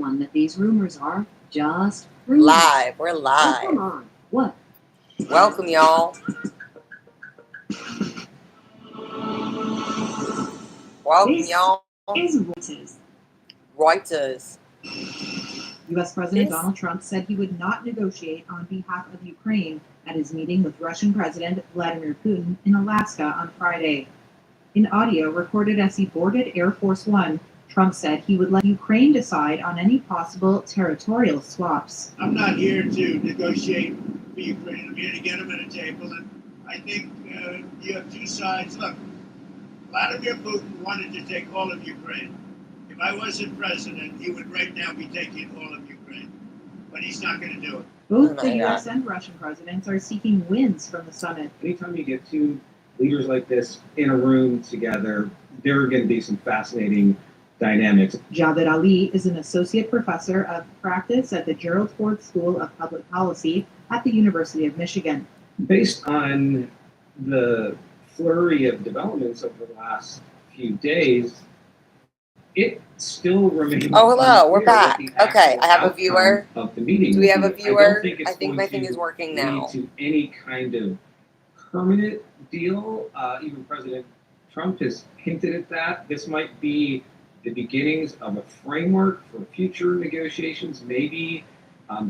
one that these rumors are just rumors. Live. We're Oh, live. come on. What? Welcome, y'all. Welcome, This y'all. is Reuters. Reuters. U.S. President This- Donald Trump said he would not negotiate on behalf of Ukraine at his meeting with Russian President Vladimir Putin in Alaska on Friday. In audio recorded as he boarded Air Force One, Trump said he would let Ukraine decide on any possible territorial swaps. I'm not here to negotiate for Ukraine. I'm here to get them at a table. And I think you have two sides. Look, Vladimir Putin wanted to take all of Ukraine. If I wasn't president, he would right now be taking all of Ukraine. But he's not going to do it. Both Oh my the U.S. God. and Russian presidents are seeking wins from the summit. Anytime you get two leaders like this in a room together, there are going to be some fascinating dynamics. Javed Ali is an associate professor of practice at the Gerald Ford School of Public Policy at the University of Michigan. Based on the flurry of developments over the last few days, it still remains. Oh, hello. We're unclear back. what the Okay, actual I have a outcome viewer. Of the meeting. Do we have a will be. viewer? I don't think it's I think going my thing to is working lead now. to any kind of permanent deal. Even President Trump has hinted at that. This might be the beginnings of a framework for future negotiations. Maybe,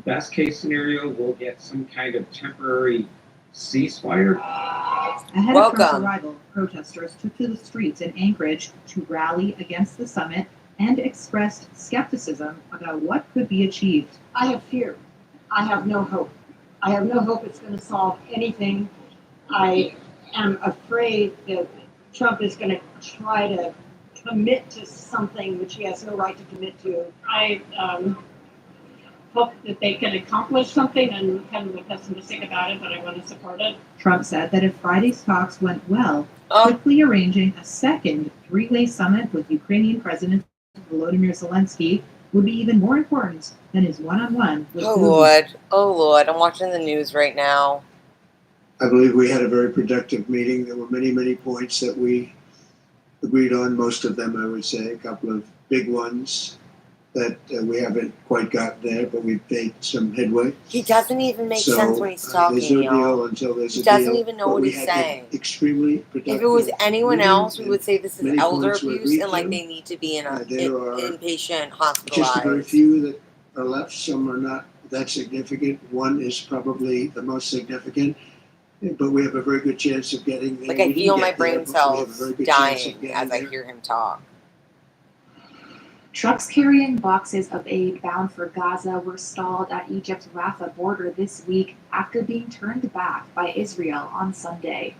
best case scenario, we'll get some kind of temporary ceasefire. Ahead of Welcome. Trump's arrival, protesters took to the streets in Anchorage to rally against the summit and expressed skepticism about what could be achieved. I have fear. I have no hope. I have no hope it's going to solve anything. I am afraid that Trump is going to try to commit to something which he has no right to commit to. I hope that they can accomplish something and kind of pessimistic about it, but I want to support it. Trump said that if Friday's talks went well, Oh, quickly arranging a second three-way summit with Ukrainian President Volodymyr Zelensky would be even more important than his one-on-one with oh Putin. Lord. Oh Lord. I'm watching the news right now. I believe we had a very productive meeting. There were many, many points that we agreed on. Most of them, I would say, a couple of big ones that we haven't quite got there, but we've made some headway. He doesn't even make So, sense when he's there's talking, no y'all. deal until there's He a deal. doesn't even know but what we he's had saying. Extremely productive. If it was anyone meeting, else, we and would say this is many elder points were abuse agreed and like to. they need to be in a There are inpatient, just a very hospitalized. few that are left. Some are not that significant. One is probably the most significant, but we have a very good chance of getting there. Like I We didn't feel get my there, brain but we have a cells very good chance of dying getting as I there. hear him talk. Trucks carrying boxes of aid bound for Gaza were stalled at Egypt's Rafah border this week after being turned back by Israel on Sunday.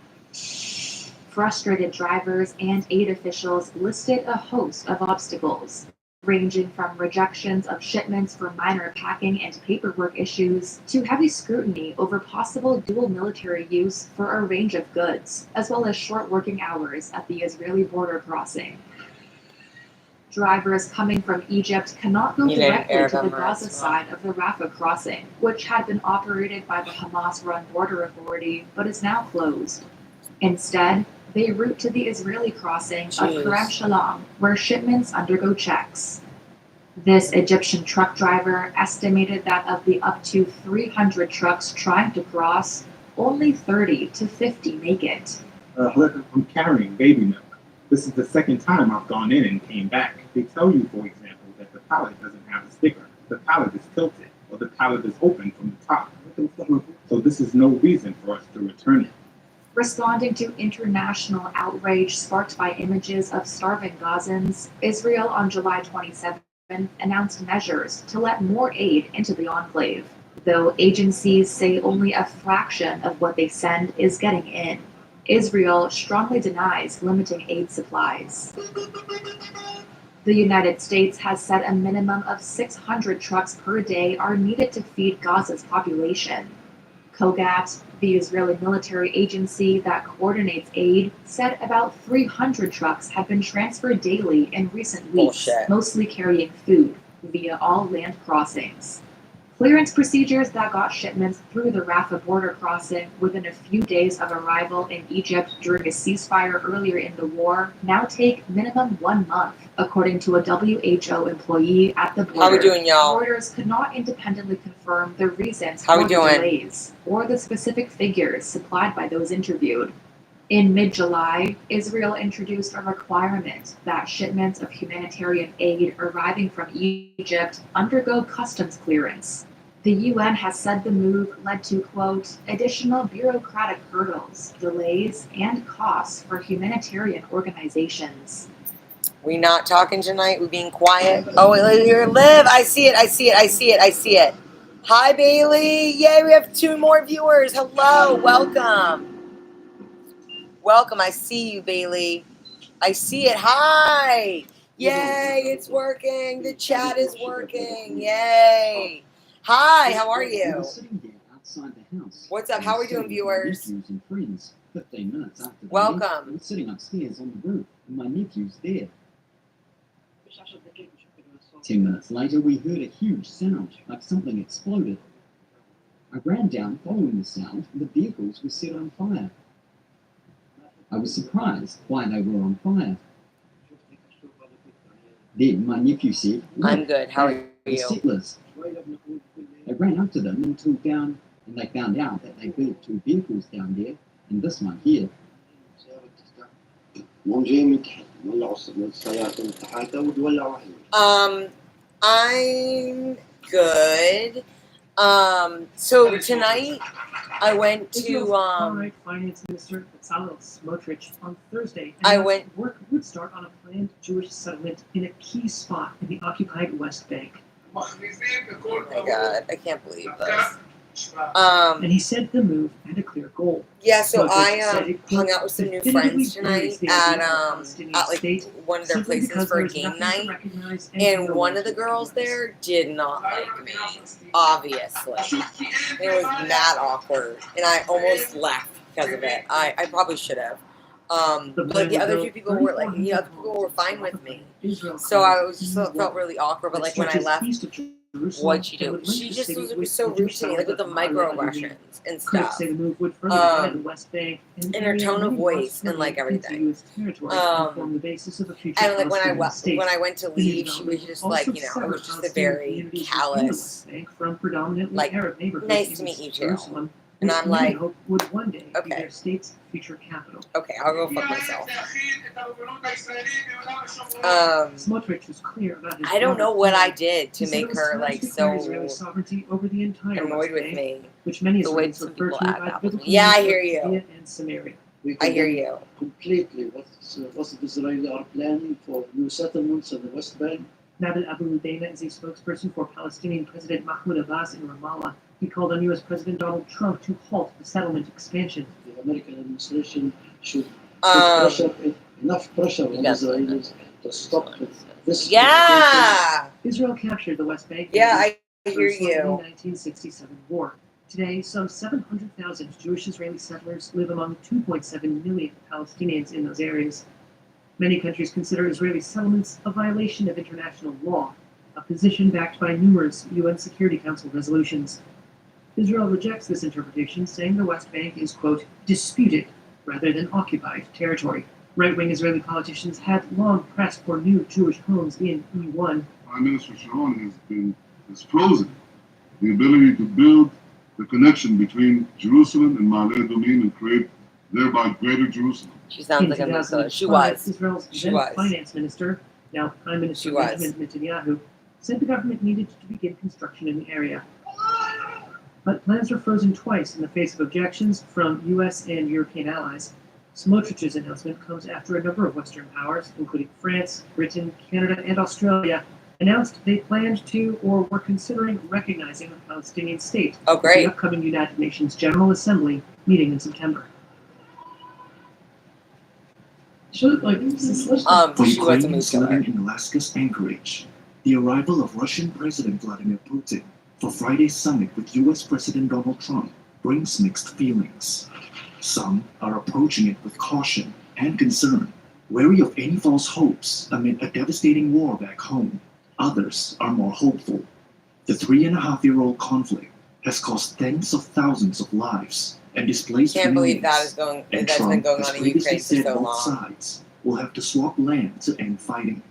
Frustrated drivers and aid officials listed a host of obstacles, ranging from rejections of shipments for minor packing and paperwork issues to heavy scrutiny over possible dual military use for a range of goods, as well as short working hours at the Israeli border crossing. Drivers coming from Egypt cannot go You didn't directly air to the them Gaza right. side of the Rafah crossing, which had been operated by the Hamas-run border authority but is now closed. Instead, they route to the Israeli crossing of Jeez. Kerem Shalom, where shipments undergo checks. This Egyptian truck driver estimated that of the up to 300 trucks trying to cross, only 30 to 50 make it. I'm carrying baby milk. This is the second time I've gone in and came back. They tell you, for example, that the pallet doesn't have a sticker. The pallet is tilted, or the pallet is open from the top. So this is no reason for us to return it. Responding to international outrage sparked by images of starving Gazans, Israel on July 27 announced measures to let more aid into the enclave, though agencies say only a fraction of what they send is getting in. Israel strongly denies limiting aid supplies. The United States has said a minimum of 600 trucks per day are needed to feed Gaza's population. COGAT, the Israeli military agency that coordinates aid, said about 300 trucks have been transferred daily in recent weeks, Bullshit. mostly carrying food, via all land crossings. Clearance procedures that got shipments through the Rafah border crossing within a few days of arrival in Egypt during a ceasefire earlier in the war now take minimum 1 month, according to a WHO employee at the border. How we doing, y'all? Reuters could not independently confirm the reasons How for we the doing? delays or the specific figures supplied by those interviewed. In mid-July, Israel introduced a requirement that shipments of humanitarian aid arriving from Egypt undergo customs clearance. The UN has said the move led to, quote, additional bureaucratic hurdles, delays, and costs for humanitarian organizations. We not talking tonight? We being quiet? Oh, wait, here, Liv. I see it. Hi, Bailey. Yay, we have 2 more viewers. Hello, welcome. Welcome. I see you, Bailey. I see it. Hi. Yay, it's working. The chat is working. Yay. Hi, how are you? What's up? How are we doing, viewers? 15 minutes after Welcome. I was sitting upstairs on the roof, and my nephew's there. 10 minutes later, we heard a huge sound, like something exploded. I ran down following the sound, and the vehicles were set on fire. I was surprised why they were on fire. Then my nephew said, I'm "Look, good. How are the you? settlers." They ran up to them and took down, and they found out that they built 2 vehicles down there, and this one here. I'm good. So tonight I went to Finance Minister Bezalel Smotrich on Thursday. I announced went- work would start on a planned Jewish settlement in a key spot in the occupied West Bank. oh my god, I can't believe this. And he said the move had a clear goal. Yeah, so Smotrich I said it, quote, hung out with some new definitively friends tonight buries the at idea of a Palestinian like state one of their simply places because for there a is game nothing to night, recognize and no one one of the to girls recognize. there did not like me. Obviously, it was mad awkward, and I almost left because of it. I probably should have. But like the other 2 people were like, the other people were fine with me. So I was just felt really awkward. But like when I left, what'd she do? She just was so rude to me, like with the microaggressions and Critics stuff, say the move would further divide the West Bank and her tone of voice and like everything. Form the basis of a future And like when Palestinian I state. went to leave, she was just like, you know, it was just a very callous. From predominantly like, Arab neighborhoods nice to in meet you, too. Jerusalem, And which I'm many like, hope would one day okay. be their state's future capital. Okay, I'll go fuck myself. Smotrich was clear about his I don't know what I did to He said it make was her time like to declare so Israeli sovereignty over the entire annoyed West with Bank, me. which many The way Israelis some refer people to act by out with me. biblical Yeah, I names hear of you. Judea and Samaria. I hear you. Completely what the Israelis are planning for new settlements in the West Bank. Nabil Abu Ludaina is a spokesperson for Palestinian President Mahmoud Abbas in Ramallah. He called on U.S. President Donald Trump to halt the settlement expansion. The American administration should Um, put enough pressure on the Yes. Israelis to stop this. Yeah, Israel captured the West Bank yeah, I hear Jerusalem in the you. 1967 war. Today, some 700,000 Jewish Israeli settlers live among 2.7 million Palestinians in those areas. Many countries consider Israeli settlements a violation of international law, a position backed by numerous UN Security Council resolutions. Israel rejects this interpretation, saying the West Bank is, quote, disputed rather than occupied territory. Right-wing Israeli politicians had long pressed for new Jewish homes in E1. Prime Minister Sharon has frozen the ability to build the connection between Jerusalem and Ma'ale Adumim and create thereby greater Jerusalem. She sounds like a In Minnesota. She 2005, was. Israel's She then was. finance minister, now Prime Minister She was. Benjamin Netanyahu, said the government needed to begin construction in the area. But plans were frozen twice in the face of objections from U.S. and European allies. Smotrich's announcement comes after a number of Western powers, including France, Britain, Canada, and Australia, announced they planned to or were considering recognizing a Palestinian state Oh, at the great. upcoming United Nations General Assembly meeting in September. She For was a Ukrainians mood living killer. in Alaska's Anchorage, the arrival of Russian President Vladimir Putin for Friday's summit with U.S. President Donald Trump brings mixed feelings. Some are approaching it with caution and concern, wary of any false hopes amid a devastating war back home. Others are more hopeful. The 3.5-year-old conflict has cost tens of thousands of lives and displaced Can't believe that is millions. going. And That's been Trump going has on in previously Ukraine for said so both long. sides will have to swap land to end fighting.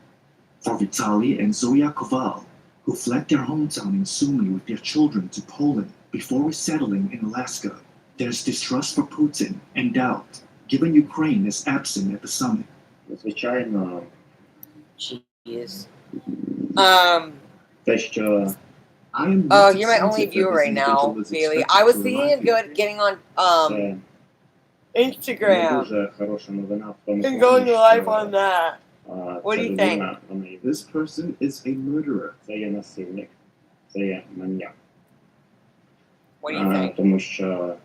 For Vitaly and Zoya Koval, who fled their hometown in Sumy with their children to Poland before resettling in Alaska, there's distrust for Putin and doubt, given Ukraine is absent at the summit. Звичайно, Jeez. те, що I am Oh, not you're my only excited that viewer right this now, individual is Bailey. expected I was to thinking arrive of here. getting on це не Instagram дуже хороша новина в тому and going плані, live що on that. What ця do you людина, вона є- This person is a murderer. це є насильник, це є маніяк. What do you think? Тому що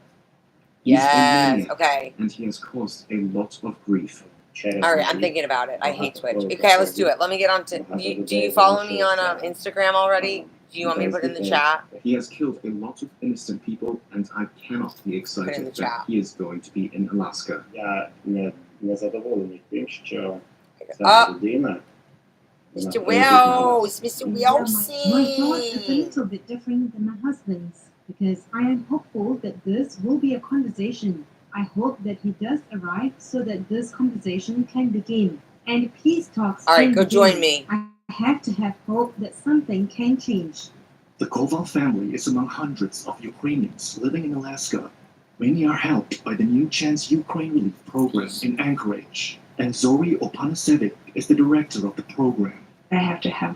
He's a Yes. maniac, Okay. and he has caused a lot of grief. через All right. I'm її thinking about it. I hate багато Twitch. хто Okay, let's do заходить, it. Let me get on to. багато Do людей you follow me on залишаються, Instagram already? Do you want me to put it in the chat? He has killed a lot of innocent people, and I cannot be Put in the excited chat. that he is going to be in Alaska. Я не задоволений тим, що ця Ah, людина Mr. знаходиться Wills, Mr. Yeah, my thoughts is a Wilson. little bit different than my husband's because I am hopeful that this will be a conversation. I hope that he does arrive so that this conversation can begin and peace talks. All right, can go begin. join me. I have to have hope that something can change. The Koval family is among hundreds of Ukrainians living in Alaska. Many are helped by the new Chance Ukraine Relief Program in Anchorage, and Zori Opanasevich is the director of the program. I have to have